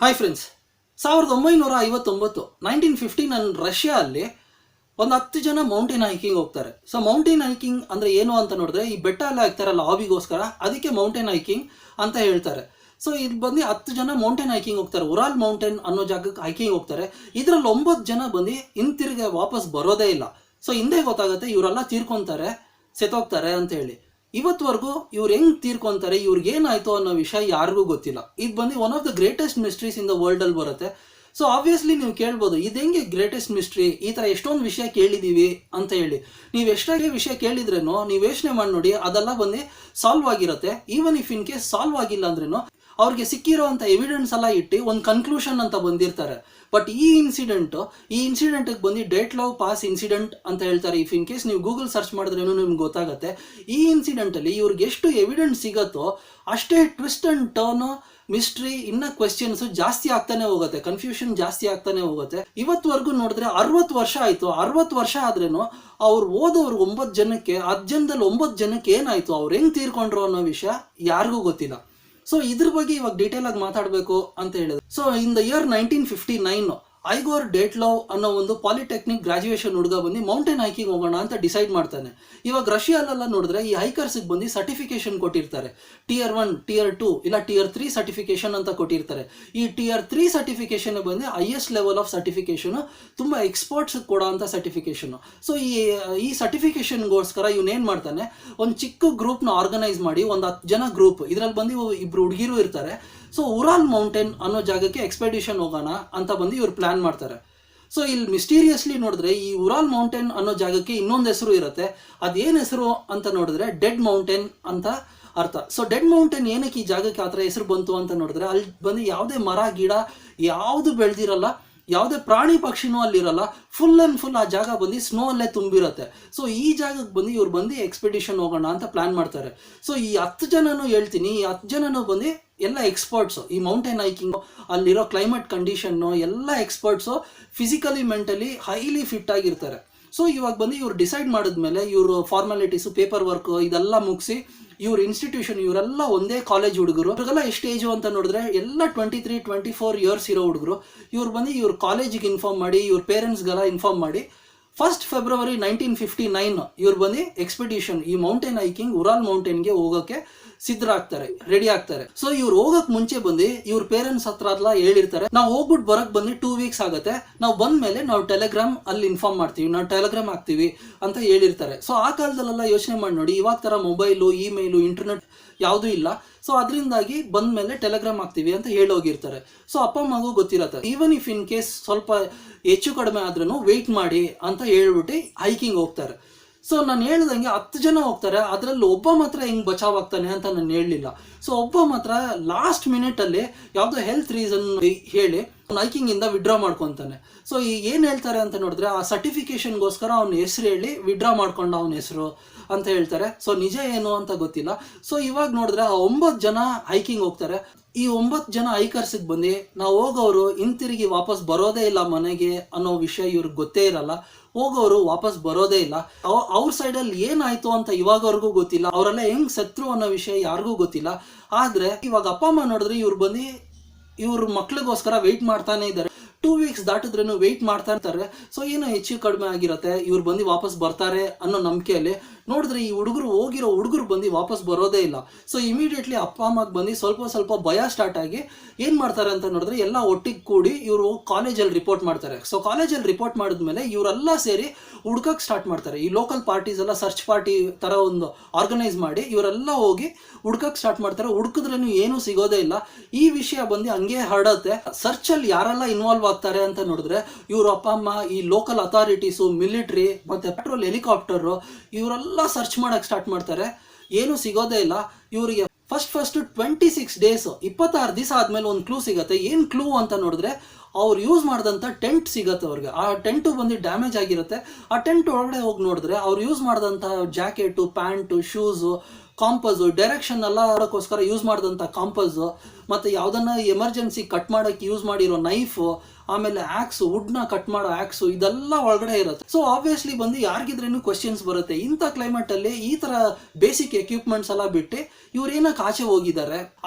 Hi friends, 1959 1915 Russia ಅಲ್ಲಿ ಒಂದು 10 ಜನ ಮೌಂಟೇನ್ ಹೈಕಿಂಗ್ ಹೋಗ್ತಾರೆ. ಸೊ ಮೌಂಟೇನ್ ಹೈಕಿಂಗ್ ಅಂದ್ರೆ ಏನು ಅಂತ ನೋಡಿದ್ರೆ, ಈ ಬೆಟ್ಟ ಎಲ್ಲ ಹಾಕ್ತಾರಲ್ಲ ಹಾಬಿಗೋಸ್ಕರ, ಅದಕ್ಕೆ ಮೌಂಟೇನ್ ಹೈಕಿಂಗ್ ಅಂತ ಹೇಳ್ತಾರೆ. ಸೊ ಇದು ಬಂದು 10 ಜನ ಮೌಂಟೇನ್ ಹೈಕಿಂಗ್ ಹೋಗ್ತಾರೆ. ಉರಾಲ್ ಮೌಂಟೇನ್ ಅನ್ನೋ ಜಾಗಕ್ಕೆ ಹೈಕಿಂಗ್ ಹೋಗ್ತಾರೆ. ಇದರಲ್ಲಿ 9 ಜನ ಬಂದು ಹಿಂತಿರುಗಿ ವಾಪಸ್ ಬರೋದೇ ಇಲ್ಲ. ಸೊ ಹಿಂದೆ ಗೊತ್ತಾಗುತ್ತೆ ಇವರೆಲ್ಲ ತೀರ್ಕೊಂತಾರೆ, ಸೆತ್ತೋಗ್ತಾರೆ ಅಂತ ಹೇಳಿ. ಇವತ್ವರೆಗೂ ಇವ್ರು ಹೆಂಗ್ ತೀರ್ಕೊಂತಾರೆ, ಇವ್ರಿಗೆ ಏನಾಯ್ತು ಅನ್ನೋ ವಿಷಯ ಯಾರಿಗೂ ಗೊತ್ತಿಲ್ಲ. ಇದು ಬಂದು one of the greatest mysteries in the world ಅಲ್ಲಿ ಬರುತ್ತೆ. ಸೊ ಆಬ್ವಿಯಸ್ಲಿ ನೀವು ಕೇಳ್ಬೋದು, ಇದು ಹೆಂಗೆ ಗ್ರೇಟೆಸ್ಟ್ ಮಿಸ್ಟ್ರಿ, ಈ ಥರ ಎಷ್ಟೊಂದು ವಿಷಯ ಕೇಳಿದ್ದೀವಿ ಅಂತ ಹೇಳಿ. ನೀವು ಎಷ್ಟಾಗಿ ವಿಷಯ ಕೇಳಿದ್ರೇನೋ ನೀವು ಯೋಚನೆ ಮಾಡಿ ನೋಡಿ, ಅದೆಲ್ಲ ಬಂದು ಸಾಲ್ವ್ ಆಗಿರುತ್ತೆ. Even if in case solve ಆಗಿಲ್ಲ ಅಂದ್ರೇನು ಅವ್ರಿಗೆ ಸಿಕ್ಕಿರೋ ಅಂತ ಎವಿಡೆನ್ಸ್ ಎಲ್ಲ ಇಟ್ಟು ಒಂದು ಕನ್ಕ್ಲೂಷನ್ ಅಂತ ಬಂದಿರ್ತಾರೆ. ಬಟ್ ಈ ಇನ್ಸಿಡೆಂಟ್ಗೆ ಬಂದು ಡೇಟ್ ಲವ್ ಪಾಸ್ ಇನ್ಸಿಡೆಂಟ್ ಅಂತ ಹೇಳ್ತಾರೆ. ಇಫ್ ಇನ್ ಕೇಸ್ ನೀವು ಗೂಗಲ್ ಸರ್ಚ್ ಮಾಡಿದ್ರೇನು ನಿಮ್ಗೆ ಗೊತ್ತಾಗುತ್ತೆ. ಈ ಇನ್ಸಿಡೆಂಟಲ್ಲಿ ಇವ್ರಿಗೆ ಎಷ್ಟು ಎವಿಡೆನ್ಸ್ ಸಿಗತ್ತೋ ಅಷ್ಟೇ ಟ್ವಿಸ್ಟ್ ಅಂಡ್ ಟರ್ನ್, ಮಿಸ್ಟ್ರಿ, ಇನ್ನ ಕ್ವೆಶ್ಚನ್ಸ್ ಜಾಸ್ತಿ ಆಗ್ತಾನೆ ಹೋಗುತ್ತೆ, ಕನ್ಫ್ಯೂಷನ್ ಜಾಸ್ತಿ ಆಗ್ತಾನೆ ಹೋಗುತ್ತೆ. ಇವತ್ವರೆಗೂ ನೋಡಿದ್ರೆ 60 ವರ್ಷ ಆಯ್ತು. 60 ವರ್ಷ ಆದ್ರೇನು ಅವ್ರು ಓದೋರು 9 ಜನಕ್ಕೆ, 10 ಜನದಲ್ಲಿ 9 ಜನಕ್ಕೆ ಏನಾಯ್ತು, ಅವ್ರು ಹೆಂಗ್ ತೀರ್ಕೊಂಡ್ರು ಅನ್ನೋ ವಿಷಯ ಯಾರಿಗೂ ಗೊತ್ತಿಲ್ಲ. ಸೊ ಇದ್ರ ಬಗ್ಗೆ ಇವಾಗ ಡೀಟೇಲ್ ಆಗಿ ಮಾತಾಡಬೇಕು ಅಂತ ಹೇಳಿದ್ರು. ಸೊ ಇನ್ ದ ಇಯರ್ 1959 ಐಗೋರ್ ಡೇಟ್ಲವ್ ಅನ್ನೋ ಒಂದು ಪಾಲಿಟೆಕ್ನಿಕ್ ಗ್ರಾಜುಯೇಷನ್ ಹುಡುಗ ಬಂದು ಮೌಂಟೇನ್ ಹೈಕಿಂಗ್ ಹೋಗೋಣ ಅಂತ ಡಿಸೈಡ್ ಮಾಡ್ತಾನೆ. ಇವಾಗ ರಷ್ಯಾಲೆಲ್ಲ ನೋಡಿದ್ರೆ ಈ ಹೈಕರ್ಸ್ಗೆ ಬಂದು ಸರ್ಟಿಫಿಕೇಶನ್ ಕೊಟ್ಟಿರ್ತಾರೆ. Tier 1, Tier 2 ಇಲ್ಲ Tier 3 ಸರ್ಟಿಫಿಕೇಶನ್ ಅಂತ ಕೊಟ್ಟಿರ್ತಾರೆ. ಈ Tier 3 ಸರ್ಟಿಫಿಕೇಶನ್ ಬಂದು ಹೈಯೆಸ್ಟ್ ಲೆವೆಲ್ ಆಫ್ ಸರ್ಟಿಫಿಕೇಶನ್, ತುಂಬಾ ಎಕ್ಸ್ಪರ್ಟ್ಸ್ ಕೊಡೋ ಅಂತ ಸರ್ಟಿಫಿಕೇಶನ್. ಸೊ ಈ ಸರ್ಟಿಫಿಕೇಶನ್ಗೋಸ್ಕರ ಇವನೇನ್ ಮಾಡ್ತಾನೆ, ಒಂದು ಚಿಕ್ಕ ಗ್ರೂಪ್ನ ಆರ್ಗನೈಸ್ ಮಾಡಿ, ಒಂದು 10 ಜನ ಗ್ರೂಪ್, ಇದರಲ್ಲಿ ಬಂದು 2 ಹುಡುಗಿರು ಇರ್ತಾರೆ. ಸೊ ಉರಾಲ್ ಮೌಂಟೇನ್ ಅನ್ನೋ ಜಾಗಕ್ಕೆ ಎಕ್ಸ್ಪೆಡಿಷನ್ ಹೋಗೋಣ ಅಂತ ಬಂದು ಇವ್ರು ಪ್ಲಾನ್ ಮಾಡ್ತಾರೆ. ಸೊ ಇಲ್ಲಿ ಮಿಸ್ಟೀರಿಯಸ್ಲಿ ನೋಡಿದ್ರೆ ಈ ಉರಾಲ್ ಮೌಂಟೇನ್ ಅನ್ನೋ ಜಾಗಕ್ಕೆ ಇನ್ನೊಂದು ಹೆಸರು ಇರುತ್ತೆ. ಅದೇನು ಹೆಸರು ಅಂತ ನೋಡಿದ್ರೆ ಡೆಡ್ ಮೌಂಟೇನ್ ಅಂತ ಅರ್ಥ. ಸೊ ಡೆಡ್ ಮೌಂಟೇನ್ ಏನಕ್ಕೆ ಈ ಜಾಗಕ್ಕೆ ಆ ಥರ ಹೆಸರು ಬಂತು ಅಂತ ನೋಡಿದ್ರೆ, ಅಲ್ಲಿ ಬಂದು ಯಾವುದೇ ಮರ ಗಿಡ ಯಾವುದು ಬೆಳೆದಿರಲ್ಲ, ಯಾವುದೇ ಪ್ರಾಣಿ ಪಕ್ಷಿನೂ ಅಲ್ಲಿರಲ್ಲ. ಫುಲ್ ಅಂಡ್ ಫುಲ್ ಆ ಜಾಗ ಬಂದು ಸ್ನೋ ಅಲ್ಲೇ ತುಂಬಿರುತ್ತೆ. ಸೊ ಈ ಜಾಗಕ್ಕೆ ಬಂದು ಇವ್ರು ಬಂದು ಎಕ್ಸ್ಪೆಡಿಷನ್ ಹೋಗೋಣ ಅಂತ ಪ್ಲಾನ್ ಮಾಡ್ತಾರೆ. ಸೊ ಈ 10 ಜನನೂ ಹೇಳ್ತೀನಿ, ಈ 10 ಜನನೂ ಬಂದು ಎಲ್ಲ ಎಕ್ಸ್ಪರ್ಟ್ಸು. ಈ ಮೌಂಟೇನ್ ಹೈಕಿಂಗ್ ಅಲ್ಲಿರೋ ಕ್ಲೈಮೇಟ್ ಕಂಡೀಷನ್ನು ಎಲ್ಲ experts, physically mentally highly fit ಆಗಿರ್ತಾರೆ. ಸೊ ಇವಾಗ ಬಂದು ಇವ್ರು ಡಿಸೈಡ್ ಮಾಡಿದ್ಮೇಲೆ ಇವರು ಫಾರ್ಮಾಲಿಟೀಸು, ಪೇಪರ್ ವರ್ಕ್ ಇದೆಲ್ಲ ಮುಗಿಸಿ ಇವ್ರ ಇನ್ಸ್ಟಿಟ್ಯೂಷನ್, ಇವರೆಲ್ಲ ಒಂದೇ ಕಾಲೇಜ್ ಹುಡುಗರು. ಇವ್ರಿಗೆಲ್ಲ ಎಷ್ಟು ಏಜು ಅಂತ ನೋಡಿದ್ರೆ ಎಲ್ಲ 23-24 ಇಯರ್ಸ್ ಇರೋ ಹುಡುಗರು. ಇವ್ರು ಬಂದು ಇವ್ರ ಕಾಲೇಜಿಗೆ ಇನ್ಫಾರ್ಮ್ ಮಾಡಿ, ಇವ್ರ ಪೇರೆಂಟ್ಸ್ಗೆಲ್ಲ ಇನ್ಫಾರ್ಮ್ ಮಾಡಿ 1st February 1959 ಇವ್ರು ಬಂದು ಎಕ್ಸ್ಪೆಡಿಷನ್, ಈ ಮೌಂಟೇನ್ ಹೈಕಿಂಗ್ ಉರಾಲ್ ಮೌಂಟೇನ್ಗೆ ಹೋಗೋಕೆ ಸಿದ್ಧರಾಗ್ತಾರೆ, ರೆಡಿ ಆಗ್ತಾರೆ. ಸೊ ಇವ್ರು ಹೋಗಕ್ ಮುಂಚೆ ಬಂದು ಇವ್ರ ಪೇರೆಂಟ್ಸ್ ಹತ್ರ ಎಲ್ಲ ಹೇಳಿರ್ತಾರೆ, ನಾವು ಹೋಗ್ಬಿಟ್ಟು ಬರಕ್ ಬಂದು 2 weeks ಆಗುತ್ತೆ, ನಾವು ಬಂದ್ಮೇಲೆ ನಾವು ಟೆಲಿಗ್ರಾಮ್ ಅಲ್ಲಿ ಇನ್ಫಾರ್ಮ್ ಮಾಡ್ತೀವಿ, ನಾವು ಟೆಲಿಗ್ರಾಮ್ ಹಾಕ್ತೀವಿ ಅಂತ ಹೇಳಿರ್ತಾರೆ. ಸೊ ಆ ಕಾಲದಲ್ಲೆಲ್ಲ ಯೋಚನೆ ಮಾಡಿ ನೋಡಿ, ಇವಾಗ ತರ ಮೊಬೈಲು, ಇಮೇಲು, ಇಂಟರ್ನೆಟ್ ಯಾವುದೂ ಇಲ್ಲ. ಸೊ ಅದರಿಂದಾಗಿ ಬಂದ್ಮೇಲೆ ಟೆಲಿಗ್ರಾಮ್ ಹಾಕ್ತೀವಿ ಅಂತ ಹೇಳೋಗಿರ್ತಾರೆ. ಸೊ ಅಪ್ಪ ಅಮ್ಮಗೂ ಗೊತ್ತಿರತ್ತೆ, ಈವನ್ ಇಫ್ ಇನ್ ಕೇಸ್ ಸ್ವಲ್ಪ ಹೆಚ್ಚು ಕಡಿಮೆ ಆದ್ರೂ ವೆಯ್ಟ್ ಮಾಡಿ ಅಂತ ಹೇಳ್ಬಿಟ್ಟು ಹೈಕಿಂಗ್ ಹೋಗ್ತಾರೆ. ಸೊ ನಾನು ಹೇಳ್ದಂಗೆ 10 ಜನ ಹೋಗ್ತಾರೆ, ಅದರಲ್ಲಿ ಒಬ್ಬ ಮಾತ್ರ ಹೆಂಗ್ ಬಚಾವ್ ಆಗ್ತಾನೆ ಅಂತ ನಾನು ಹೇಳಲಿಲ್ಲ. ಸೊ ಒಬ್ಬ ಮಾತ್ರ ಲಾಸ್ಟ್ ಮಿನಿಟಲ್ಲಿ ಯಾವುದೋ ಹೆಲ್ತ್ ರೀಸನ್ ಹೇಳಿ ಹೈಕಿಂಗ್ ಇಂದ ವಿಡ್ರಾ ಮಾಡ್ಕೊತಾನೆ. ಸೊ ಈಗ ಏನು ಹೇಳ್ತಾರೆ ಅಂತ ನೋಡಿದ್ರೆ, ಆ ಸರ್ಟಿಫಿಕೇಶನ್ಗೋಸ್ಕರ ಅವನ ಹೆಸರು ಹೇಳಿ ವಿಡ್ರಾ ಮಾಡ್ಕೊಂಡ ಅವನ ಹೆಸರು ಅಂತ ಹೇಳ್ತಾರೆ. ಸೊ ನಿಜ ಏನು ಅಂತ ಗೊತ್ತಿಲ್ಲ. ಸೊ ಇವಾಗ ನೋಡಿದ್ರೆ ಆ 9 ಜನ ಹೈಕಿಂಗ್ ಹೋಗ್ತಾರೆ. ಈ 9 ಜನ ಹೈಕರ್ಸ್ಗೆ ಬಂದು ನಾವು ಹೋಗೋರು ಹಿಂತಿರುಗಿ ವಾಪಸ್ ಬರೋದೇ ಇಲ್ಲ ಮನೆಗೆ ಅನ್ನೋ ವಿಷಯ ಇವ್ರಿಗೆ ಗೊತ್ತೇ ಇರಲ್ಲ. ಹೋಗೋರು ವಾಪಸ್ ಬರೋದೇ ಇಲ್ಲ. ಅವ್ರ ಸೈಡಲ್ಲಿ ಏನಾಯ್ತು ಅಂತ ಇವಾಗವರೆಗೂ ಗೊತ್ತಿಲ್ಲ. ಅವರೆಲ್ಲ ಹೆಂಗ್ ಸತ್ರು ಅನ್ನೋ ವಿಷಯ ಯಾರಿಗೂ ಗೊತ್ತಿಲ್ಲ. ಆದ್ರೆ ಇವಾಗ ಅಪ್ಪ ಅಮ್ಮ ನೋಡಿದ್ರೆ ಇವ್ರು ಬಂದು ಇವ್ರ ಮಕ್ಳಿಗೋಸ್ಕರ ವೆಯ್ಟ್ ಮಾಡ್ತಾನೆ ಇದ್ದಾರೆ. 2 weeks ದಾಟಿದ್ರೂ ವೆಯ್ಟ್ ಮಾಡ್ತಾ ಇರ್ತಾರೆ. ಸೊ ಏನೋ ಹೆಚ್ಚು ಕಡಿಮೆ ಆಗಿರುತ್ತೆ, ಇವ್ರು ಬಂದು ವಾಪಸ್ ಬರ್ತಾರೆ ಅನ್ನೋ ನಂಬಿಕೆಯಲ್ಲಿ ನೋಡಿದ್ರೆ ಈ ಹೋಗಿರೋ ಹುಡುಗರು ಬಂದು ವಾಪಸ್ ಬರೋದೇ ಇಲ್ಲ. ಸೊ ಇಮಿಡಿಯೇಟ್ಲಿ ಅಪ್ಪ ಅಮ್ಮಗೆ ಬಂದು ಸ್ವಲ್ಪ ಭಯ ಸ್ಟಾರ್ಟ್ ಆಗಿ ಏನು ಮಾಡ್ತಾರೆ ಅಂತ ನೋಡಿದ್ರೆ, ಎಲ್ಲ ಒಟ್ಟಿಗೆ ಕೂಡಿ ಇವರು ಕಾಲೇಜಲ್ಲಿ ರಿಪೋರ್ಟ್ ಮಾಡ್ತಾರೆ. ಸೊ ಕಾಲೇಜಲ್ಲಿ ರಿಪೋರ್ಟ್ ಮಾಡಿದ್ಮೇಲೆ ಇವರೆಲ್ಲ ಸೇರಿ ಹುಡ್ಕಕ್ಕೆ ಸ್ಟಾರ್ಟ್ ಮಾಡ್ತಾರೆ. ಈ ಲೋಕಲ್ ಪಾರ್ಟೀಸ್ ಎಲ್ಲ ಸರ್ಚ್ ಪಾರ್ಟಿ ಥರ ಒಂದು ಆರ್ಗನೈಸ್ ಮಾಡಿ ಇವರೆಲ್ಲ ಹೋಗಿ ಹುಡ್ಕಕ್ಕೆ ಸ್ಟಾರ್ಟ್ ಮಾಡ್ತಾರೆ. ಹುಡುಕಿದ್ರೇನು ಏನೂ ಸಿಗೋದೇ ಇಲ್ಲ. ಈ ವಿಷಯ ಬಂದು ಹಂಗೆ ಹರಡುತ್ತೆ. ಸರ್ಚಲ್ಲಿ ಯಾರೆಲ್ಲ ಇನ್ವಾಲ್ವ್ ಆಗ್ತಾರೆ ಅಂತ ನೋಡಿದ್ರೆ, ಇವ್ರ ಅಪ್ಪ ಅಮ್ಮ, ಈ ಲೋಕಲ್ ಅಥಾರಿಟೀಸು, ಮಿಲಿಟ್ರಿ ಮತ್ತೆ ಪೆಟ್ರೋಲ್ ಹೆಲಿಕಾಪ್ಟರು, ಇವರೆಲ್ಲ ಸರ್ಚ್ ಮಾಡಕ್ ಸ್ಟಾರ್ಟ್ ಮಾಡ್ತಾರೆ. ಏನು ಸಿಗೋದೇ ಇಲ್ಲ ಇವರಿಗೆ. ಫಸ್ಟ್ 26 ಡೇಸ್, 26 ದಿವಸ ಆದ್ಮೇಲೆ ಒಂದು ಕ್ಲೂ ಸಿಗತ್ತೆ. ಏನ್ ಕ್ಲೂ ಅಂತ ನೋಡಿದ್ರೆ, ಅವ್ರು ಯೂಸ್ ಮಾಡಿದಂಥ ಟೆಂಟ್ ಸಿಗತ್ತೆ ಅವ್ರಿಗೆ. ಆ ಟೆಂಟು ಬಂದು ಡ್ಯಾಮೇಜ್ ಆಗಿರುತ್ತೆ. ಆ ಟೆಂಟ್ ಒಳಗಡೆ ಹೋಗಿ ನೋಡಿದ್ರೆ ಅವ್ರು ಯೂಸ್ ಮಾಡಿದಂಥ jacket, pant, shoes, campus, direction ಎಲ್ಲ ಮಾಡೋಕ್ಕೋಸ್ಕರ ಯೂಸ್ ಮಾಡಿದಂಥ ಕಾಂಪಸ್, ಮತ್ತು ಯಾವುದನ್ನ ಎಮರ್ಜೆನ್ಸಿ ಕಟ್ ಮಾಡೋಕ್ಕೆ ಯೂಸ್ ಮಾಡಿರೋ ನೈಫು, ಆಮೇಲೆ ಆಕ್ಸು, ವುಡ್ನ ಕಟ್ ಮಾಡೋ ಆಕ್ಸು, ಇದೆಲ್ಲ ಒಳಗಡೆ ಇರುತ್ತೆ. ಸೊ ಆಬ್ವಿಯಸ್ಲಿ ಬಂದು ಯಾರಿಗಿದ್ರೇನು ಕ್ವಶನ್ಸ್ ಬರುತ್ತೆ. ಇಂಥ ಕ್ಲೈಮೇಟಲ್ಲಿ ಈ ಥರ ಬೇಸಿಕ್ ಎಕ್ವಿಪ್ಮೆಂಟ್ಸ್ ಎಲ್ಲ ಬಿಟ್ಟು ಇವ್ರು ಏನಕ್ಕೆ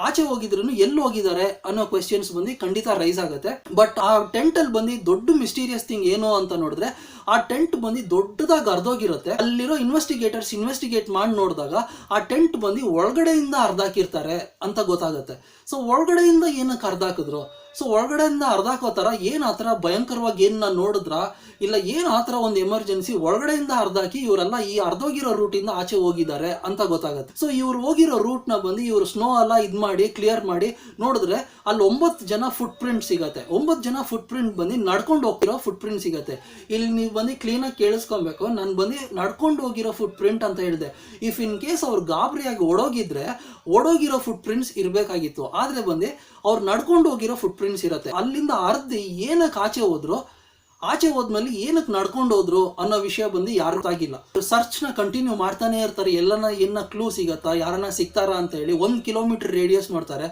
ಆಚೆ ಹೋಗಿದ್ರು, ಎಲ್ಲಿ ಹೋಗಿದ್ದಾರೆ ಅನ್ನೋ ಕ್ವಶನ್ಸ್ ಬಂದು ಖಂಡಿತ ರೈಸ್ ಆಗುತ್ತೆ. ಬಟ್ ಆ ಟೆಂಟಲ್ಲಿ ಬಂದು ದೊಡ್ಡ ಮಿಸ್ಟೀರಿಯಸ್ ಥಿಂಗ್ ಏನು ಅಂತ ನೋಡಿದ್ರೆ, ಆ ಟೆಂಟ್ ಬಂದು ದೊಡ್ಡದಾಗಿ ಅರ್ಧೋಗಿರುತ್ತೆ. ಅಲ್ಲಿರೋ ಇನ್ವೆಸ್ಟಿಗೇಟರ್ಸ್ ಇನ್ವೆಸ್ಟಿಗೇಟ್ ಮಾಡಿ ನೋಡಿದಾಗ ಆ ಟೆಂಟ್ ಬಂದು ಒಳಗಡೆಯಿಂದ ಅರ್ಧಾಕಿರ್ತಾರೆ ಅಂತ ಗೊತ್ತಾಗುತ್ತೆ. ಸೊ ಒಳಗಡೆಯಿಂದ ಏನಕ್ಕೆ ಅರ್ಧಾಕಿದ್ರು, ಸೊ ಒಳಗಡೆಯಿಂದ ಅರ್ಧಾಕೋ ಥರ ಏನು ಆ ಥರ ಭಯಂಕರವಾಗಿ ಏನನ್ನ ನೋಡಿದ್ರ, ಇಲ್ಲ ಏನು ಆ ಥರ ಒಂದು ಎಮರ್ಜೆನ್ಸಿ ಒಳಗಡೆಯಿಂದ ಅರ್ಧಾಕಿ ಇವರೆಲ್ಲ ಈ ಅರ್ಧೋಗಿರೋ ರೂಟಿಂದ ಆಚೆ ಹೋಗಿದ್ದಾರೆ ಅಂತ ಗೊತ್ತಾಗುತ್ತೆ. ಸೊ ಇವ್ರು ಹೋಗಿರೋ ರೂಟ್ನ ಬಂದು ಇವರು ಸ್ನೋ ಎಲ್ಲ ಇದು ಮಾಡಿ ಕ್ಲಿಯರ್ ಮಾಡಿ ನೋಡಿದ್ರೆ ಅಲ್ಲಿ 9 ಜನ ಫುಟ್ ಪ್ರಿಂಟ್ ಸಿಗತ್ತೆ. 9 ಜನ ಫುಟ್ ಪ್ರಿಂಟ್ ಬಂದು ನಡ್ಕೊಂಡು ಹೋಗಿರೋ ಫುಟ್ ಪ್ರಿಂಟ್ ಸಿಗತ್ತೆ. ಇಲ್ಲಿ ನೀವು ಬಂದು ಕ್ಲೀನಾಗಿ ಕೇಳಿಸ್ಕೊಬೇಕು, ನಾನು ಬಂದು ನಡ್ಕೊಂಡು ಹೋಗಿರೋ ಫುಟ್ ಪ್ರಿಂಟ್ ಅಂತ ಹೇಳಿದೆ. ಇಫ್ ಇನ್ ಕೇಸ್ ಅವ್ರು ಗಾಬರಿಯಾಗಿ ಓಡೋಗಿರೋ ಫುಟ್ ಪ್ರಿಂಟ್ಸ್ ಇರಬೇಕಾಗಿತ್ತು. ಆದರೆ ಬಂದು ಅವ್ರು ನಡ್ಕೊಂಡು ಹೋಗಿರೋ ಫುಟ್ ಪ್ರಿಂಟ್ಸ್ ಇರುತ್ತೆ. ಅಲ್ಲಿಂದ ಅರ್ಧಿ ಏನಕ್ಕೆ ಆಚೆ ಹೋದ್ಮೇಲೆ ಏನಕ್ಕೆ ನಡ್ಕೊಂಡು ಹೋದ್ರು ಅನ್ನೋ ವಿಷಯ ಬಂದು ಯಾರು ಗೊತ್ತಾಗಿಲ್ಲ. ಸರ್ಚ್ನ ಕಂಟಿನ್ಯೂ ಮಾಡ್ತಾನೆ ಇರ್ತಾರೆ, ಏನ ಕ್ಲೂ ಸಿಗತ್ತಾ, ಯಾರನ್ನ ಸಿಗ್ತಾರಾ ಅಂತ ಹೇಳಿ. 1 ಕಿಲೋಮೀಟರ್ ರೇಡಿಯಸ್ ನೋಡ್ತಾರೆ.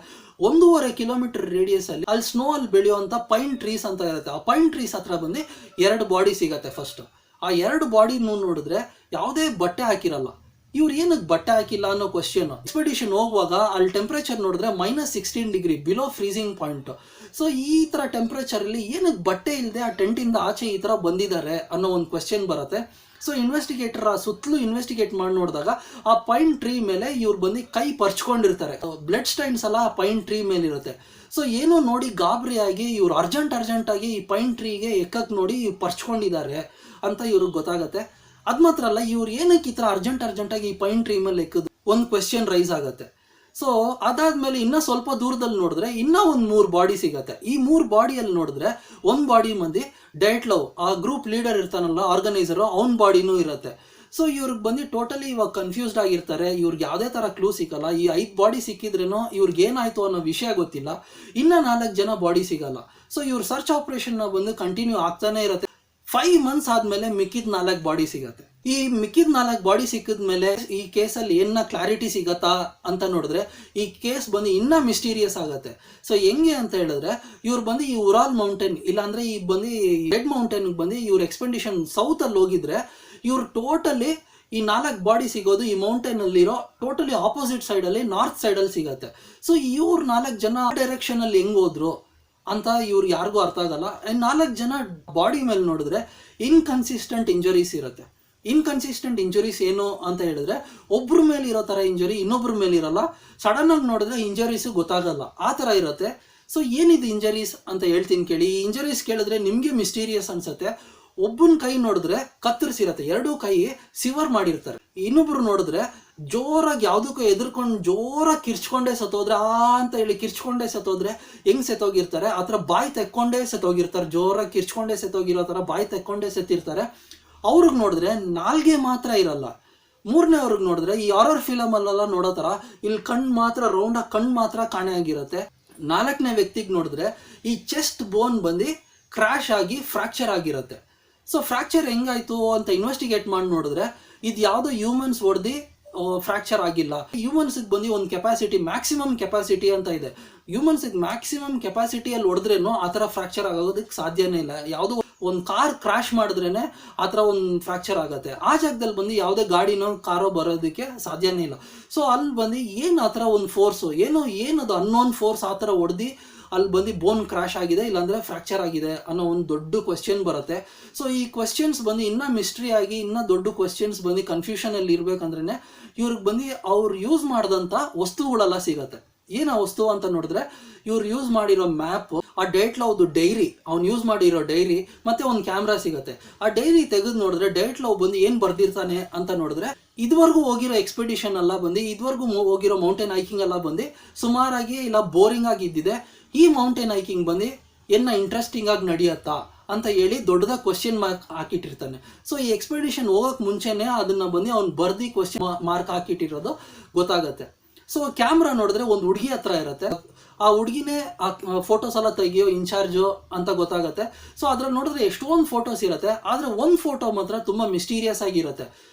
1.5 ಕಿಲೋಮೀಟರ್ ರೇಡಿಯಸ್ ಅಲ್ಲಿ ಸ್ನೋ ಅಲ್ಲಿ ಬೆಳೆಯುವಂಥ ಪೈನ್ ಟ್ರೀಸ್ ಅಂತ ಇರುತ್ತೆ. ಆ ಪೈನ್ ಟ್ರೀಸ್ ಹತ್ರ ಬಂದು 2 ಬಾಡಿ ಸಿಗತ್ತೆ. ಫಸ್ಟ್ ಆ 2 ಬಾಡಿ ನೋಡಿದ್ರೆ ಯಾವುದೇ ಬಟ್ಟೆ ಹಾಕಿರಲ್ಲ. ಇವ್ರು ಏನಕ್ಕೆ ಬಟ್ಟೆ ಹಾಕಿಲ್ಲ ಅನ್ನೋ ಕ್ವಶನ್. ಎಕ್ಸ್ಪೆಡಿಷನ್ ಹೋಗುವಾಗ ಅಲ್ಲಿ ಟೆಂಪ್ರೇಚರ್ ನೋಡಿದ್ರೆ -16 degree, below freezing point. So ಈ ಥರ ಟೆಂಪ್ರೇಚರಲ್ಲಿ ಏನಕ್ಕೆ ಬಟ್ಟೆ ಇಲ್ಲದೆ ಆ ಟೆಂಟಿಂದ ಆಚೆ ಈ ಥರ ಬಂದಿದ್ದಾರೆ ಅನ್ನೋ ಒಂದು ಕ್ವಶನ್ ಬರುತ್ತೆ. ಸೊ ಇನ್ವೆಸ್ಟಿಗೇಟರ್ ಆ ಸುತ್ತಲೂ ಇನ್ವೆಸ್ಟಿಗೇಟ್ ಮಾಡಿ ನೋಡಿದಾಗ ಆ ಪೈನ್ ಟ್ರೀ ಮೇಲೆ ಇವ್ರು ಬಂದು ಕೈ ಪರ್ಚ್ಕೊಂಡಿರ್ತಾರೆ. ಬ್ಲಡ್ ಸ್ಟೈನ್ಸ್ ಎಲ್ಲ ಆ ಪೈನ್ ಟ್ರೀ ಮೇಲೆ ಇರುತ್ತೆ. ಸೊ ಏನೋ ನೋಡಿ ಗಾಬರಿಯಾಗಿ ಇವ್ರು ಅರ್ಜೆಂಟಾಗಿ ಈ ಪೈನ್ ಟ್ರೀಗೆ ಎಕ್ಕಕ್ಕೆ ನೋಡಿ ಇವ್ರು ಪರ್ಚ್ಕೊಂಡಿದ್ದಾರೆ ಅಂತ ಇವ್ರಿಗೆ ಗೊತ್ತಾಗುತ್ತೆ. ಅದು ಮಾತ್ರ ಅಲ್ಲ, ಇವ್ರು ಏನಕ್ಕೆ ಈ ಥರ ಅರ್ಜೆಂಟಾಗಿ ಈ ಪೈನ್ ಟ್ರೀ ಮೇಲೆ ಎಕ್ಕಿದ್ರು ಒಂದು ಕ್ವೆಶ್ಚನ್ ರೈಸ್ ಆಗುತ್ತೆ. ಸೊ ಅದಾದ್ಮೇಲೆ ಇನ್ನೂ ಸ್ವಲ್ಪ ದೂರದಲ್ಲಿ ನೋಡಿದ್ರೆ ಇನ್ನೂ ಒಂದು 3 ಬಾಡಿ ಸಿಗತ್ತೆ. ಈ 3 ಬಾಡಿಯಲ್ಲಿ ನೋಡಿದ್ರೆ ಒಂದು ಬಾಡಿ ಮಂದಿ ಡೈಟ್ಲವ್, ಆ ಗ್ರೂಪ್ ಲೀಡರ್ ಇರ್ತಾನಲ್ಲ, ಆರ್ಗನೈಸರು, ಅವನ ಬಾಡಿನೂ ಇರುತ್ತೆ. ಸೊ ಇವ್ರಿಗೆ ಬಂದು ಟೋಟಲಿ ಇವಾಗ ಕನ್ಫ್ಯೂಸ್ಡ್ ಆಗಿರ್ತಾರೆ. ಇವ್ರಿಗೆ ಯಾವುದೇ ಥರ ಕ್ಲೂ ಸಿಗಲ್ಲ. ಈ 5 ಬಾಡಿ ಸಿಕ್ಕಿದ್ರೇನೋ ಇವ್ರಿಗೆ ಏನಾಯ್ತು ಅನ್ನೋ ವಿಷಯ ಗೊತ್ತಿಲ್ಲ. ಇನ್ನೂ 4 ಜನ ಬಾಡಿ ಸಿಗಲ್ಲ. ಸೊ ಇವ್ರ ಸರ್ಚ್ ಆಪರೇಷನ್ನ ಬಂದು ಕಂಟಿನ್ಯೂ ಆಗ್ತಾನೆ ಇರುತ್ತೆ. 5 ಮಂತ್ಸ್ ಆದಮೇಲೆ ಮಿಕ್ಕಿದ 4 ಬಾಡಿ ಸಿಗತ್ತೆ. ಈ ಮಿಕ್ಕಿದ 4 ಬಾಡಿ ಸಿಕ್ಕಿದ್ಮೇಲೆ ಈ ಕೇಸಲ್ಲಿ ಏನ ಕ್ಲಾರಿಟಿ ಸಿಗತ್ತಾ ಅಂತ ನೋಡಿದ್ರೆ ಈ ಕೇಸ್ ಬಂದು ಇನ್ನೂ ಮಿಸ್ಟೀರಿಯಸ್ ಆಗುತ್ತೆ. ಸೊ ಹೆಂಗೆ ಅಂತ ಹೇಳಿದ್ರೆ, ಇವ್ರು ಬಂದು ಈ ಉರಾಲ್ ಮೌಂಟೇನ್ ಇಲ್ಲಾಂದ್ರೆ ಈ ಬಂದು ರೆಡ್ ಮೌಂಟೇನ್ಗೆ ಬಂದು ಇವ್ರ ಎಕ್ಸ್ಪೆಡಿಷನ್ ಸೌತಲ್ಲಿ ಹೋಗಿದ್ರೆ ಇವ್ರು ಟೋಟಲಿ ಈ 4 ಬಾಡಿ ಸಿಗೋದು ಈ ಮೌಂಟೇನ್ ಅಲ್ಲಿರೋ ಟೋಟಲಿ ಆಪೋಸಿಟ್ ಸೈಡಲ್ಲಿ, ನಾರ್ತ್ ಸೈಡಲ್ಲಿ ಸಿಗತ್ತೆ. ಸೊ ಇವ್ರು 4 ಜನ ಡೈರೆಕ್ಷನ್ ಅಲ್ಲಿ ಹೆಂಗ್ ಹೋದ್ರು ಅಂತ ಇವ್ರು ಯಾರಿಗೂ ಅರ್ಥ ಆಗಲ್ಲ. 4 ಜನ ಬಾಡಿ ಮೇಲೆ ನೋಡಿದ್ರೆ ಇನ್ಕನ್ಸಿಸ್ಟೆಂಟ್ ಇಂಜುರೀಸ್ ಇರುತ್ತೆ. ಇನ್ಕನ್ಸಿಸ್ಟೆಂಟ್ ಇಂಜುರೀಸ್ ಏನು ಅಂತ ಹೇಳಿದ್ರೆ, ಒಬ್ರ ಮೇಲೆ ಇರೋ ಥರ ಇಂಜುರಿ ಇನ್ನೊಬ್ರ ಮೇಲೆ ಇರಲ್ಲ. ಸಡನ್ ಆಗಿ ನೋಡಿದ್ರೆ ಇಂಜುರೀಸು ಗೊತ್ತಾಗಲ್ಲ, ಆ ಥರ ಇರುತ್ತೆ. ಸೊ ಏನಿದು ಇಂಜರೀಸ್ ಅಂತ ಹೇಳ್ತೀನಿ ಕೇಳಿ. ಈ ಇಂಜರೀಸ್ ಕೇಳಿದ್ರೆ ನಿಮಗೆ ಮಿಸ್ಟೀರಿಯಸ್ ಅನ್ಸುತ್ತೆ. ಒಬ್ಬನ ಕೈ ನೋಡಿದ್ರೆ ಕತ್ತರಿಸಿರತ್ತೆ, 2 ಕೈ ಸಿವರ್ ಮಾಡಿರ್ತಾರೆ. ಇನ್ನೊಬ್ರು ನೋಡಿದ್ರೆ ಜೋರಾಗಿ ಯಾವುದಕ್ಕೂ ಎದುರ್ಕೊಂಡು ಜೋರಾಗಿ ಕಿರ್ಚ್ಕೊಂಡೇ ಸತ್ತೋದ್ರೆ, ಅಂತ ಹೇಳಿ ಕಿರ್ಚ್ಕೊಂಡೇ ಸತ್ತೋದ್ರೆ ಹೆಂಗ್ ಸತ್ತೋಗಿರ್ತಾರೆ ಆ ಥರ ಬಾಯಿ ತೆಕ್ಕೊಂಡೇ ಸತ್ತೋಗಿರ್ತಾರೆ. ಜೋರಾಗಿ ಕಿರ್ಚ್ಕೊಂಡೇ ಸತ್ತೋಗಿರೋ ಥರ ಬಾಯಿ ತೆಕ್ಕೊಂಡೇ ಸತ್ತಿರ್ತಾರೆ. ಅವ್ರಿಗೆ ನೋಡಿದ್ರೆ ನಾಲ್ಗೆ ಮಾತ್ರ ಇರಲ್ಲ. 3ನೇವ್ರಿಗೆ ನೋಡಿದ್ರೆ ಈ ಹಾರರ್ ಫಿಲಮಲ್ಲೆಲ್ಲ ನೋಡೋ ಥರ ಇಲ್ಲಿ ಕಣ್ಣು ಮಾತ್ರ ರೌಂಡಾಗಿ ಕಣ್ಣು ಮಾತ್ರ ಕಾಣೆ ಆಗಿರುತ್ತೆ. 4ನೇ ವ್ಯಕ್ತಿಗೆ ನೋಡಿದ್ರೆ ಈ ಚೆಸ್ಟ್ ಬೋನ್ ಬಂದು ಕ್ರ್ಯಾಶ್ ಆಗಿ ಫ್ರ್ಯಾಕ್ಚರ್ ಆಗಿರುತ್ತೆ. ಸೊ ಫ್ರ್ಯಾಕ್ಚರ್ ಹೆಂಗಾಯ್ತು ಅಂತ ಇನ್ವೆಸ್ಟಿಗೇಟ್ ಮಾಡಿ ನೋಡಿದ್ರೆ ಇದು ಯಾವುದೋ ಹ್ಯೂಮನ್ಸ್ ಹೊಡೆದು ಫ್ರ್ಯಾಕ್ಚರ್ ಆಗಿಲ್ಲ. ಹ್ಯೂಮನ್ಸಿಗೆ ಬಂದು ಒಂದು ಕೆಪಾಸಿಟಿ, ಮ್ಯಾಕ್ಸಿಮಮ್ ಕೆಪಾಸಿಟಿ ಅಂತ ಇದೆ. ಹ್ಯೂಮನ್ಸಿಗೆ ಮ್ಯಾಕ್ಸಿಮಮ್ ಕೆಪಾಸಿಟಿಯಲ್ಲಿ ಹೊಡೆದ್ರೇನು ಆ ಥರ ಫ್ರ್ಯಾಕ್ಚರ್ ಆಗೋದಕ್ಕೆ ಸಾಧ್ಯನೇ ಇಲ್ಲ. ಯಾವುದೋ ಒಂದು ಕಾರ್ ಕ್ರಾಶ್ ಮಾಡಿದ್ರೇನೆ ಆ ಥರ ಒಂದು ಫ್ರ್ಯಾಕ್ಚರ್ ಆಗುತ್ತೆ. ಆ ಜಾಗದಲ್ಲಿ ಬಂದು ಯಾವುದೇ ಗಾಡಿನೋ ಕಾರೋ ಬರೋದಕ್ಕೆ ಸಾಧ್ಯನೇ ಇಲ್ಲ. ಸೊ ಅಲ್ಲಿ ಬಂದು ಏನು ಆ ಥರ ಒಂದು ಫೋರ್ಸು ಏನದು ಅನ್ನೋನ್ ಫೋರ್ಸ್ ಆ ಥರ ಹೊಡೆದು ಅಲ್ಲಿ ಬಂದು ಬೋನ್ ಕ್ರಾಶ್ ಆಗಿದೆ, ಇಲ್ಲಾಂದರೆ ಫ್ರ್ಯಾಕ್ಚರ್ ಆಗಿದೆ ಅನ್ನೋ ಒಂದು ದೊಡ್ಡ ಕ್ವೆಶ್ಚನ್ ಬರುತ್ತೆ. ಸೊ ಈ ಕ್ವೆಶ್ಚನ್ಸ್ ಬಂದು ಇನ್ನೂ ಮಿಸ್ಟ್ರಿ ಆಗಿ ಇನ್ನೂ ದೊಡ್ಡ ಕ್ವೆಶ್ಚನ್ಸ್ ಬಂದು ಕನ್ಫ್ಯೂಷನಲ್ಲಿ ಇರಬೇಕಂದ್ರೆ ಇವ್ರಿಗೆ ಬಂದು ಅವ್ರು ಯೂಸ್ ಮಾಡಿದಂಥ ವಸ್ತುಗಳೆಲ್ಲ ಸಿಗತ್ತೆ. ಏನು ಆ ವಸ್ತು ಅಂತ ನೋಡಿದ್ರೆ ಇವ್ರು ಯೂಸ್ ಮಾಡಿರೋ ಮ್ಯಾಪ್, ಆ ಡೇಟ್ಲವ್ದು ಡೈರಿ, ಅವ್ನು ಯೂಸ್ ಮಾಡಿರೋ ಡೈರಿ, ಮತ್ತೆ ಒಂದು ಕ್ಯಾಮ್ರಾ ಸಿಗುತ್ತೆ. ಆ ಡೈರಿ ತೆಗೆದು ನೋಡಿದ್ರೆ ಡೇಟ್ಲವ್ ಬಂದು ಏನು ಬರ್ದಿರ್ತಾನೆ ಅಂತ ನೋಡಿದ್ರೆ ಇದುವರೆಗೂ ಹೋಗಿರೋ ಎಕ್ಸ್ಪೆಡಿಷನ್ ಎಲ್ಲ ಬಂದು, ಇದುವರೆಗೂ ಹೋಗಿರೋ ಮೌಂಟೇನ್ ಹೈಕಿಂಗ್ ಎಲ್ಲ ಬಂದು ಸುಮಾರಾಗಿ ಇಲ್ಲ ಬೋರಿಂಗ್ ಆಗಿದ್ದಿದೆ. ಈ ಮೌಂಟೇನ್ ಹೈಕಿಂಗ್ ಬಂದು ಇಂಟ್ರೆಸ್ಟಿಂಗ್ ಆಗಿ ನಡೆಯುತ್ತಾ ಅಂತ ಹೇಳಿ ದೊಡ್ಡದಾಗಿ ಕ್ವಶನ್ ಮಾರ್ಕ್ ಹಾಕಿಟ್ಟಿರ್ತಾನೆ. ಸೊ ಈ ಎಕ್ಸ್ಪೆಡಿಷನ್ ಹೋಗೋಕೆ ಮುಂಚೆನೇ ಅದನ್ನ ಬಂದು ಅವ್ನು ಬರ್ದಿ ಕ್ವಶನ್ ಮಾರ್ಕ್ ಹಾಕಿಟ್ಟಿರೋದು ಗೊತ್ತಾಗತ್ತೆ. ಸೊ ಕ್ಯಾಮ್ರಾ ನೋಡಿದ್ರೆ ಒಂದು ಹುಡುಗಿ ಹತ್ರ ಇರುತ್ತೆ. ಆ ಹುಡುಗಿನೇ ಆ ಫೋಟೋಸ್ ಎಲ್ಲ ತೆಗಿಯೋ ಇನ್ಚಾರ್ಜು ಅಂತ ಗೊತ್ತಾಗುತ್ತೆ. ಸೊ ಅದ್ರಲ್ಲಿ ನೋಡಿದ್ರೆ ಎಷ್ಟೊಂದು ಫೋಟೋಸ್ ಇರುತ್ತೆ, ಆದರೆ ಒಂದು ಫೋಟೋ ಮಾತ್ರ ತುಂಬ ಮಿಸ್ಟೀರಿಯಸ್ ಆಗಿರುತ್ತೆ.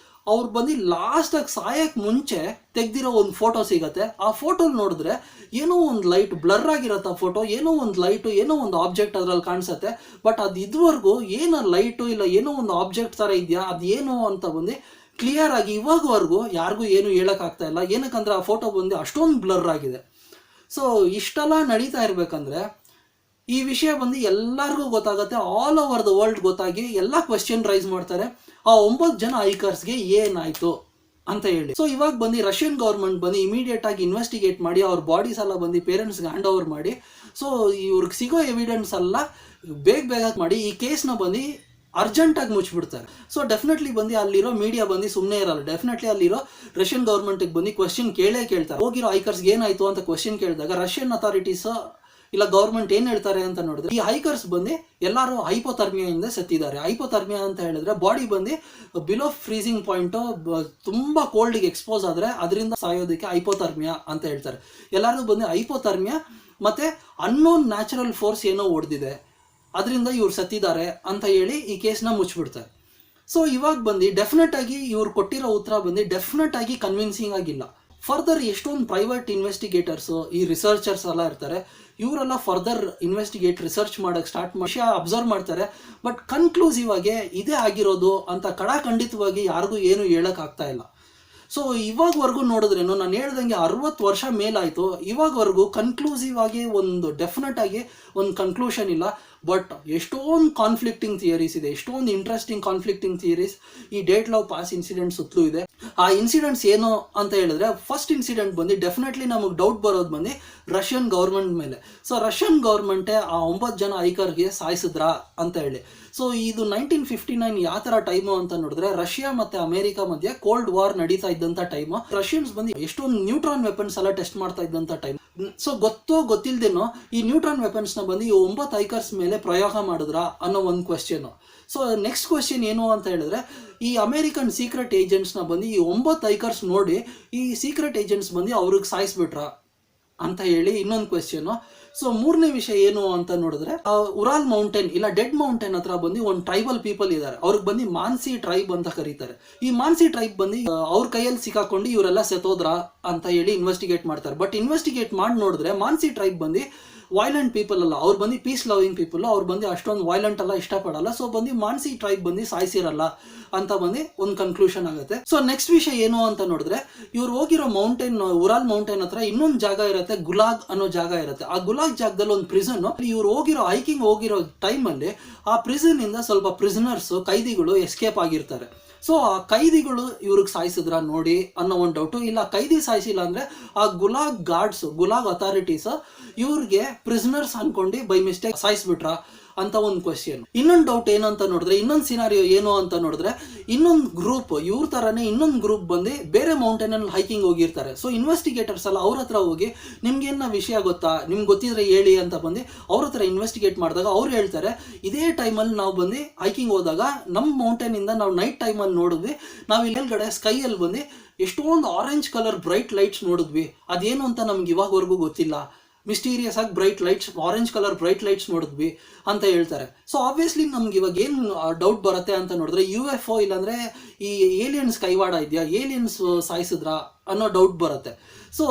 ಅವ್ರು ಬಂದು ಲಾಸ್ಟಾಗಿ ಸಾಯಕ್ಕೆ ಮುಂಚೆ ತೆಗ್ದಿರೋ ಒಂದು ಫೋಟೋ ಸಿಗತ್ತೆ. ಆ ಫೋಟೋ ನೋಡಿದ್ರೆ ಏನೋ ಒಂದು ಲೈಟ್ ಬ್ಲರ್ ಆಗಿರತ್ತೆ, ಆ ಫೋಟೋ ಏನೋ ಒಂದು ಲೈಟು ಏನೋ ಒಂದು ಆಬ್ಜೆಕ್ಟ್ ಅದ್ರಲ್ಲಿ ಕಾಣಿಸುತ್ತೆ. ಬಟ್ ಅದು ಇದುವರೆಗೂ ಏನೋ ಲೈಟು ಇಲ್ಲ ಏನೋ ಒಂದು ಆಬ್ಜೆಕ್ಟ್ ಥರ ಇದೆಯಾ ಅದೇನು ಅಂತ ಬಂದು ಕ್ಲಿಯರ್ ಆಗಿ ಇವಾಗವರೆಗೂ ಯಾರಿಗೂ ಏನು ಹೇಳೋಕ್ಕಾಗ್ತಾ ಇಲ್ಲ. ಏನಕ್ಕಂದ್ರೆ ಆ ಫೋಟೋ ಬಂದು ಅಷ್ಟೊಂದು ಬ್ಲರ್ ಆಗಿದೆ. ಸೊ ಇಷ್ಟೆಲ್ಲ ನಡೀತಾ ಇರಬೇಕಂದ್ರೆ ಈ ವಿಷಯ ಬಂದು ಎಲ್ಲರಿಗೂ ಗೊತ್ತಾಗುತ್ತೆ, ಆಲ್ ಓವರ್ ದ ವರ್ಲ್ಡ್ ಗೊತ್ತಾಗಿ ಎಲ್ಲ ಕ್ವೆಶ್ಚನ್ ರೈಸ್ ಮಾಡ್ತಾರೆ, ಆ 9 ಜನ ಹೈಕರ್ಸ್ಗೆ ಏನಾಯಿತು ಅಂತ ಹೇಳಿ. ಸೊ ಇವಾಗ ಬಂದು ರಷ್ಯನ್ ಗೌರ್ಮೆಂಟ್ ಬಂದು ಇಮಿಡಿಯೇಟ್ ಆಗಿ ಇನ್ವೆಸ್ಟಿಗೇಟ್ ಮಾಡಿ ಅವ್ರ ಬಾಡೀಸ್ ಎಲ್ಲ ಬಂದು ಪೇರೆಂಟ್ಸ್ಗೆ ಹ್ಯಾಂಡ್ ಓವರ್ ಮಾಡಿ, ಸೊ ಇವ್ರಿಗೆ ಸಿಗೋ ಎವಿಡೆನ್ಸ್ ಎಲ್ಲ ಬೇಗ ಮಾಡಿ ಈ ಕೇಸ್ನ ಬಂದು ಅರ್ಜೆಂಟಾಗಿ ಮುಚ್ಚಿಬಿಡ್ತಾರೆ. ಸೊ ಡೆಫಿನೆಟ್ಲಿ ಬಂದು ಅಲ್ಲಿರೋ ಮೀಡಿಯಾ ಬಂದು ಸುಮ್ಮನೆ ಇರಲ್ಲ. ಡೆಫಿನೆಟ್ಲಿ ಅಲ್ಲಿರೋ ರಷ್ಯನ್ ಗೌರ್ಮೆಂಟಿಗೆ ಬಂದು ಕ್ವೆಶ್ಚನ್ ಕೇಳ್ತಾರೆ. ಹೋಗಿರೋ ಹೈಕರ್ಸ್ಗೆ ಏನಾಯಿತು ಅಂತ ಕ್ವೆಶ್ಚನ್ ಕೇಳಿದಾಗ ರಷ್ಯನ್ ಅಥಾರಿಟೀಸ್ ಇಲ್ಲ ಗೌರ್ಮೆಂಟ್ ಏನು ಹೇಳ್ತಾರೆ ಅಂತ ನೋಡಿದ್ರೆ, ಈ ಹೈಕರ್ಸ್ ಬಂದು ಎಲ್ಲರೂ ಹೈಪೋಥರ್ಮಿಯಾದಿಂದ ಸತ್ತಿದ್ದಾರೆ. ಹೈಪೋಥರ್ಮಿಯಾ ಅಂತ ಹೇಳಿದ್ರೆ ಬಾಡಿ ಬಂದು ಬಿಲೋ ಫ್ರೀಸಿಂಗ್ ಪಾಯಿಂಟು ತುಂಬ ಕೋಲ್ಡ್ಗೆ ಎಕ್ಸ್ಪೋಸ್ ಆದರೆ ಅದರಿಂದ ಸಾಯೋದಕ್ಕೆ ಹೈಪೋಥರ್ಮಿಯಾ ಅಂತ ಹೇಳ್ತಾರೆ. ಎಲ್ಲರೂ ಬಂದು ಹೈಪೋಥರ್ಮಿಯಾ ಮತ್ತು ಅನ್ನೋನ್ ನ್ಯಾಚುರಲ್ ಫೋರ್ಸ್ ಏನೋ ಹೊಡೆದಿದೆ ಅದರಿಂದ ಇವ್ರು ಸತ್ತಿದ್ದಾರೆ ಅಂತ ಹೇಳಿ ಈ ಕೇಸ್ನ ಮುಚ್ಚಿಬಿಡ್ತಾರೆ. ಸೊ ಇವಾಗ ಬಂದು ಡೆಫಿನೆಟ್ ಆಗಿ ಇವ್ರು ಕೊಟ್ಟಿರೋ ಉತ್ತರ ಬಂದು ಡೆಫಿನೆಟ್ ಆಗಿ ಕನ್ವಿನ್ಸಿಂಗ್ ಆಗಿಲ್ಲ. ಫರ್ದರ್ ಎಷ್ಟೊಂದು ಪ್ರೈವೇಟ್ ಇನ್ವೆಸ್ಟಿಗೇಟರ್ಸು ಈ ರಿಸರ್ಚರ್ಸ್ ಎಲ್ಲ ಇರ್ತಾರೆ, ಇವರೆಲ್ಲ ಫರ್ದರ್ ರಿಸರ್ಚ್ ಮಾಡೋಕ್ಕೆ ಸ್ಟಾರ್ಟ್ ಮಾಡಿ ಅಬ್ಸರ್ವ್ ಮಾಡ್ತಾರೆ. ಬಟ್ ಕನ್ಕ್ಲೂಸಿವ್ ಆಗಿ ಇದೇ ಆಗಿರೋದು ಅಂತ ಖಂಡಿತವಾಗಿ ಯಾರಿಗೂ ಏನು ಹೇಳೋಕ್ಕಾಗ್ತಾ ಇಲ್ಲ. ಸೊ ಇವಾಗವರೆಗೂ ನೋಡಿದ್ರೇನು ನಾನು ಹೇಳ್ದಂಗೆ 60 ವರ್ಷ ಮೇಲಾಯಿತು, ಇವಾಗವರೆಗೂ ಕನ್ಕ್ಲೂಸಿವ್ ಆಗಿ ಒಂದು ಡೆಫಿನೆಟ್ ಆಗಿ ಒಂದು ಕನ್ಕ್ಲೂಷನ್ ಇಲ್ಲ. ಬಟ್ ಎಷ್ಟೊಂದು ಕಾನ್ಫ್ಲಿಕ್ಟಿಂಗ್ ಥಿಯರೀಸ್ ಇದೆ, ಎಷ್ಟೊಂದು ಇಂಟ್ರೆಸ್ಟಿಂಗ್ ಕಾನ್ಫ್ಲಿಕ್ಟಿಂಗ್ ಥಿಯರೀಸ್ ಈ ಡೇಟ್ ಲವ್ ಪಾಸ್ ಇನ್ಸಿಡೆಂಟ್ ಸುತ್ತಲೂ ಇದೆ. ಆ ಇನ್ಸಿಡೆಂಟ್ಸ್ ಏನು ಅಂತ ಹೇಳಿದ್ರೆ, ಫಸ್ಟ್ ಇನ್ಸಿಡೆಂಟ್ ಬಂದು ಡೆಫಿನೆಟ್ಲಿ ನಮಗೆ ಡೌಟ್ ಬರೋದು ಬಂದು ರಷ್ಯನ್ ಗೌರ್ಮೆಂಟ್ ಮೇಲೆ. ಸೊ ರಷ್ಯನ್ ಗೌರ್ಮೆಂಟೇ ಆ 9 ಜನ ಹೈಕರ್ಗೆ ಸಾಯಿಸಿದ್ರಾ ಅಂತ ಹೇಳಿ. ಸೊ ಇದು 1959 ಯಾವ ಥರ ಟೈಮು ಅಂತ ನೋಡಿದ್ರೆ ರಷ್ಯಾ ಮತ್ತು ಅಮೆರಿಕಾ ಮಧ್ಯೆ ಕೋಲ್ಡ್ ವಾರ್ ನಡೀತಾ ಇದ್ದಂಥ ಟೈಮು. ರಷ್ಯನ್ಸ್ ಬಂದು ಎಷ್ಟೊಂದು ನ್ಯೂಟ್ರಾನ್ ವೆಪನ್ಸ್ ಎಲ್ಲ ಟೆಸ್ಟ್ ಮಾಡ್ತಾ ಇದ್ದಂಥ ಟೈಮ್. ಸೊ ಗೊತ್ತಿಲ್ದೇನೋ ಈ ನ್ಯೂಟ್ರಾನ್ ವೆಪನ್ಸ್ನ ಬಂದು ಈ 9 ಹೈಕರ್ಸ್ ಮೇಲೆ ಪ್ರಯೋಗ ಮಾಡಿದ್ರಾ ಅನ್ನೋ ಒಂದು ಕ್ವೆಶ್ಚನು. ಸೊ ನೆಕ್ಸ್ಟ್ ಕ್ವೆಶ್ಚನ್ ಏನು ಅಂತ ಹೇಳಿದ್ರೆ, ಈ ಅಮೆರಿಕನ್ ಸೀಕ್ರೆಟ್ ಏಜೆಂಟ್ಸ್ನ ಬಂದು ಈ 9 ಹೈಕರ್ಸ್ ನೋಡಿ ಈ ಸೀಕ್ರೆಟ್ ಏಜೆಂಟ್ಸ್ ಬಂದು ಅವ್ರಿಗೆ ಸಾಯಿಸ್ಬಿಟ್ರಾ ಅಂತ ಹೇಳಿ ಇನ್ನೊಂದು ಕ್ವೆಶ್ಚನು. ಸೊ ಮೂರನೇ ವಿಷಯ ಏನು ಅಂತ ನೋಡಿದ್ರೆ, ಉರಾಲ್ ಮೌಂಟೇನ್ ಇಲ್ಲ ಡೆಡ್ ಮೌಂಟೇನ್ ಹತ್ರ ಬಂದು ಒಂದು ಟ್ರೈಬಲ್ ಪೀಪಲ್ ಇದ್ದಾರೆ, ಅವ್ರಿಗೆ ಬಂದು ಮಾನ್ಸಿ ಟ್ರೈಬ್ ಅಂತ ಕರೀತಾರೆ. ಈ ಮಾನ್ಸಿ ಟ್ರೈಬ್ ಬಂದು ಅವ್ರ ಕೈಯಲ್ಲಿ ಸಿಕ್ಕಾಕೊಂಡು ಇವರೆಲ್ಲ ಸೆತೋದ್ರಾ ಅಂತ ಹೇಳಿ ಇನ್ವೆಸ್ಟಿಗೇಟ್ ಮಾಡ್ತಾರೆ. ಬಟ್ ಇನ್ವೆಸ್ಟಿಗೇಟ್ ಮಾಡಿ ನೋಡಿದ್ರೆ ಮಾನ್ಸಿ ಟ್ರೈಬ್ ಬಂದು ವೈಲೆಂಟ್ ಪೀಪಲ್ ಅಲ್ಲ, ಅವ್ರು ಬಂದು ಪೀಸ್ ಲವಿಂಗ್ ಪೀಪಲ್, ಅವ್ರು ಬಂದು ಅಷ್ಟೊಂದು ವೈಲೆಂಟ್ ಎಲ್ಲ ಇಷ್ಟಪಡಲ್ಲ. ಸೊ ಬಂದು ಮಾನ್ಸಿ ಟ್ರೈಬ್ ಬಂದು ಸಾಯಿಸಿರಲ್ಲ ಅಂತ ಬಂದು ಒಂದು ಕನ್ಕ್ಲೂಷನ್ ಆಗುತ್ತೆ. ಸೊ ನೆಕ್ಸ್ಟ್ ವಿಷಯ ಏನು ಅಂತ ನೋಡಿದ್ರೆ, ಇವ್ರು ಹೋಗಿರೋ ಮೌಂಟೇನ್ ಉರಾಲ್ ಮೌಂಟೇನ್ ಹತ್ರ ಇನ್ನೊಂದು ಜಾಗ ಇರುತ್ತೆ, ಗುಲಾಗ್ ಅನ್ನೋ ಜಾಗ ಇರುತ್ತೆ. ಆ ಗುಲಾಗ್ ಜಾಗದಲ್ಲಿ ಒಂದು ಪ್ರಿಸನ್, ಇವ್ರು ಹೋಗಿರೋ ಹೈಕಿಂಗ್ ಹೋಗಿರೋ ಟೈಮಲ್ಲಿ ಆ ಪ್ರಿಸನ್ ಇಂದ ಸ್ವಲ್ಪ ಪ್ರಿಸನರ್ಸ್ ಕೈದಿಗಳು ಎಸ್ಕೇಪ್ ಆಗಿರ್ತಾರೆ. ಸೊ ಆ ಕೈದಿಗಳು ಇವ್ರಿಗೆ ಸಾಯಿಸಿದ್ರ ನೋಡಿ ಅನ್ನೋ ಒಂದು ಡೌಟು. ಇಲ್ಲ ಕೈದಿ ಸಾಯಿಸಿಲ್ಲ ಅಂದರೆ ಆ ಗುಲಾಗ್ ಗಾರ್ಡ್ಸ್ ಗುಲಾಗ್ ಅಥಾರಿಟೀಸ್ ಇವ್ರಿಗೆ ಪ್ರಿಸನರ್ಸ್ ಅನ್ಕೊಂಡು ಬೈ ಮಿಸ್ಟೇಕ್ ಸಾಯಿಸ್ಬಿಟ್ರ ಅಂತ ಒಂದು ಕ್ವೆಶ್ಚನ್. ಇನ್ನೊಂದು ಡೌಟ್ ಏನು ಅಂತ ನೋಡಿದ್ರೆ, ಇನ್ನೊಂದು ಸಿನಾರಿಯೋ ಏನು ಅಂತ ನೋಡಿದ್ರೆ, ಇನ್ನೊಂದು ಗ್ರೂಪ್ ಇವ್ರ ಥರನೇ ಇನ್ನೊಂದು ಗ್ರೂಪ್ ಬಂದು ಬೇರೆ ಮೌಂಟೇನಲ್ಲಿ ಹೈಕಿಂಗ್ ಹೋಗಿರ್ತಾರೆ. ಸೊ ಇನ್ವೆಸ್ಟಿಗೇಟರ್ಸ್ ಎಲ್ಲ ಅವ್ರ ಹತ್ರ ಹೋಗಿ ನಿಮ್ಗೇನ ವಿಷಯ ಗೊತ್ತಾ, ನಿಮ್ಗೆ ಗೊತ್ತಿದ್ರೆ ಹೇಳಿ ಅಂತ ಬಂದು ಅವ್ರ ಹತ್ರ ಇನ್ವೆಸ್ಟಿಗೇಟ್ ಮಾಡಿದಾಗ ಅವ್ರು ಹೇಳ್ತಾರೆ, ಇದೇ ಟೈಮಲ್ಲಿ ನಾವು ಬಂದು ಹೈಕಿಂಗ್ ಹೋದಾಗ ನಮ್ಮ ಮೌಂಟೇನಿಂದ ನಾವು ನೈಟ್ ಟೈಮಲ್ಲಿ ನೋಡಿದ್ವಿ, ನಾವು ಇಲ್ಗಡೆ ಸ್ಕೈಯಲ್ಲಿ ಬಂದು ಎಷ್ಟೊಂದು ಆರೆಂಜ್ ಕಲರ್ ಬ್ರೈಟ್ ಲೈಟ್ಸ್ ನೋಡಿದ್ವಿ, ಅದೇನು ಅಂತ ನಮ್ಗೆ ಇವಾಗವರೆಗೂ ಗೊತ್ತಿಲ್ಲ, ಮಿಸ್ಟೀರಿಯಸ್ ಆಗಿ bright lights orange colour bright lights ನೋಡಿದ್ವಿ ಅಂತ ಹೇಳ್ತಾರೆ. ಸೊ ಆಬ್ವಿಯಸ್ಲಿ ನಮ್ಗೆ ಇವಾಗ ಏನು ಡೌಟ್ ಬರುತ್ತೆ ಅಂತ ನೋಡಿದ್ರೆ, UFO ಇಲ್ಲಾಂದರೆ ಈ ಏಲಿಯನ್ಸ್ ಕೈವಾಡ ಇದೆಯಾ, ಏಲಿಯನ್ಸ್ ಸಾಯಿಸಿದ್ರಾ ಅನ್ನೋ ಡೌಟ್ ಬರುತ್ತೆ. ಸೊ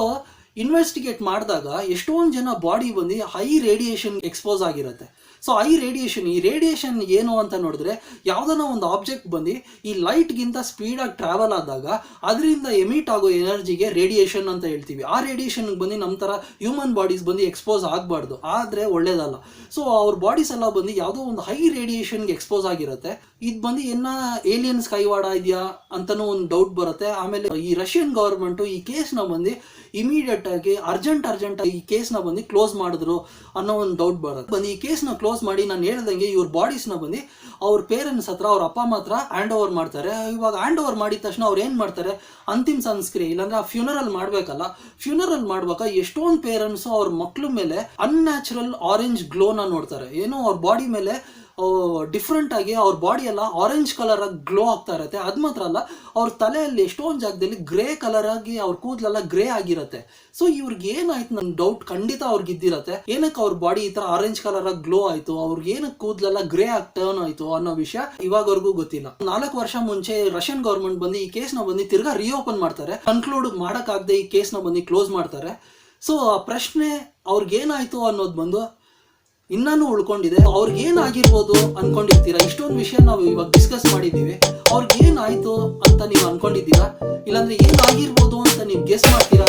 ಇನ್ವೆಸ್ಟಿಗೇಟ್ ಮಾಡಿದಾಗ ಎಷ್ಟೊಂದು ಜನ ಬಾಡಿ ಬಂದು ಹೈ ರೇಡಿಯೇಷನ್ ಎಕ್ಸ್ಪೋಸ್ ಆಗಿರುತ್ತೆ. ಸೊ ಈ ರೇಡಿಯೇಷನ್ ಏನು ಅಂತ ನೋಡಿದ್ರೆ, ಯಾವುದನ್ನ ಒಂದು ಆಬ್ಜೆಕ್ಟ್ ಬಂದು ಈ ಲೈಟ್ಗಿಂತ ಸ್ಪೀಡಾಗಿ ಟ್ರಾವೆಲ್ ಆದಾಗ ಅದರಿಂದ ಎಮಿಟ್ ಆಗೋ ಎನರ್ಜಿಗೆ ರೇಡಿಯೇಷನ್ ಅಂತ ಹೇಳ್ತೀವಿ. ಆ ರೇಡಿಯೇಷನ್ಗೆ ಬಂದು ನಮ್ಮ ಥರ ಹ್ಯೂಮನ್ ಬಾಡೀಸ್ ಬಂದು ಎಕ್ಸ್ಪೋಸ್ ಆಗಬಾರ್ದು, ಆದರೆ ಒಳ್ಳೇದಲ್ಲ. ಸೊ ಅವ್ರ ಬಾಡೀಸ್ ಎಲ್ಲ ಬಂದು ಯಾವುದೋ ಒಂದು ಹೈ ರೇಡಿಯೇಷನ್ಗೆ ಎಕ್ಸ್ಪೋಸ್ ಆಗಿರುತ್ತೆ. ಇದು ಬಂದು ಏಲಿಯನ್ಸ್ ಕೈವಾಡ ಇದೆಯಾ ಅಂತನೂ ಒಂದು ಡೌಟ್ ಬರುತ್ತೆ. ಆಮೇಲೆ ಈ ರಷ್ಯನ್ ಗೌರ್ಮೆಂಟು ಈ ಕೇಸ್ನ ಬಂದು ಇಮಿಡಿಯೇಟ್ ಆಗಿ ಅರ್ಜೆಂಟ್ ಈ ಕೇಸ್ನ ಬಂದು ಕ್ಲೋಸ್ ಮಾಡಿದ್ರು ಅನ್ನೋ ಒಂದು ಡೌಟ್ ಬರುತ್ತೆ. ಬಂದು ಈ ಕೇಸ್ನ ಕ್ಲೋಸ್ ಮಾಡಿ ನಾನು ಹೇಳ್ದಂಗೆ ಇವ್ರ ಬಾಡೀಸ್ನ ಬಂದು ಅವ್ರ ಪೇರೆಂಟ್ಸ್ ಹತ್ರ ಅವ್ರ ಅಪ್ಪ ಅಮ್ಮ ಹತ್ರ ಹ್ಯಾಂಡ್ ಓವರ್ ಮಾಡ್ತಾರೆ. ಇವಾಗ ಹ್ಯಾಂಡ್ ಓವರ್ ಮಾಡಿದ ತಕ್ಷಣ ಅವ್ರು ಏನು ಮಾಡ್ತಾರೆ, ಅಂತಿಮ ಸಂಸ್ಕ್ರಿಯೆ ಇಲ್ಲಾಂದ್ರೆ ಆ ಫ್ಯೂನರಲ್ ಮಾಡಬೇಕಲ್ಲ, ಫ್ಯೂನರಲ್ ಮಾಡುವಾಗ ಎಷ್ಟೊಂದು ಪೇರೆಂಟ್ಸು ಅವ್ರ ಮಕ್ಳ ಮೇಲೆ ಅನ್ಯಾಚುರಲ್ ಆರೆಂಜ್ ಗ್ಲೋನ ನೋಡ್ತಾರೆ. ಏನೋ ಅವ್ರ ಬಾಡಿ ಮೇಲೆ ಡಿಫ್ರೆಂಟ್ ಆಗಿ ಅವ್ರ ಬಾಡಿ ಎಲ್ಲ ಆರೆಂಜ್ ಕಲರ್ ಆಗಿ ಗ್ಲೋ ಆಗ್ತಾ ಇರುತ್ತೆ. ಅದ್ ಮಾತ್ರ ಅಲ್ಲ, ಅವ್ರ ತಲೆಯಲ್ಲಿ ಎಷ್ಟೊಂದು ಜಾಗದಲ್ಲಿ ಗ್ರೇ ಕಲರ್ ಆಗಿ ಅವ್ರ ಕೂದಲೆಲ್ಲ ಗ್ರೇ ಆಗಿರುತ್ತೆ. ಸೊ ಇವ್ರಿಗೆ ಏನಾಯ್ತು ನನ್ ಡೌಟ್ ಖಂಡಿತ ಅವ್ರಿಗೆ ಇದ್ದಿರತ್ತೆ, ಏನಕ್ಕೆ ಅವ್ರ ಬಾಡಿ ಈ ತರ ಆರೆಂಜ್ ಕಲರ್ ಆಗಿ ಗ್ಲೋ ಆಯ್ತು, ಅವ್ರಿಗೆ ಏನಕ್ಕೆ ಕೂದಲೆಲ್ಲ ಗ್ರೇ ಆಗಿ ಟರ್ನ್ ಆಯ್ತು ಅನ್ನೋ ವಿಷಯ ಇವಾಗವರೆಗೂ ಗೊತ್ತಿಲ್ಲ. 4 ವರ್ಷ ಮುಂಚೆ ರಷ್ಯನ್ ಗವರ್ಮೆಂಟ್ ಬಂದು ಈ ಕೇಸ್ ನ ಬಂದು ತಿರ್ಗಾ ರಿಓಪನ್ ಮಾಡ್ತಾರೆ, ಕನ್ಕ್ಲೂಡ್ ಮಾಡಕ್ಕಾಗದೆ ಈ ಕೇಸ್ ನ ಬಂದು ಕ್ಲೋಸ್ ಮಾಡ್ತಾರೆ. ಸೊ ಆ ಪ್ರಶ್ನೆ ಅವ್ರಿಗೇನಾಯ್ತು ಅನ್ನೋದು ಬಂದು ಇನ್ನೂ ಉಳ್ಕೊಂಡಿದೆ. ಅವ್ರಿಗೇನಾಗಿರ್ಬೋದು ಅನ್ಕೊಂಡಿರ್ತೀರಾ? ಇಷ್ಟೊಂದು ವಿಷಯ ನಾವು ಇವಾಗ ಡಿಸ್ಕಸ್ ಮಾಡಿದ್ದೀವಿ, ಅವ್ರಿಗೇನಾಯ್ತು ಅಂತ ನೀವು ಅನ್ಕೊಂಡಿದ್ದೀರಾ? ಇಲ್ಲಾಂದ್ರೆ ಏನಾಗಿರ್ಬೋದು ಅಂತ ನೀವು ಗೆಸ್ ಮಾಡ್ತೀರಾ?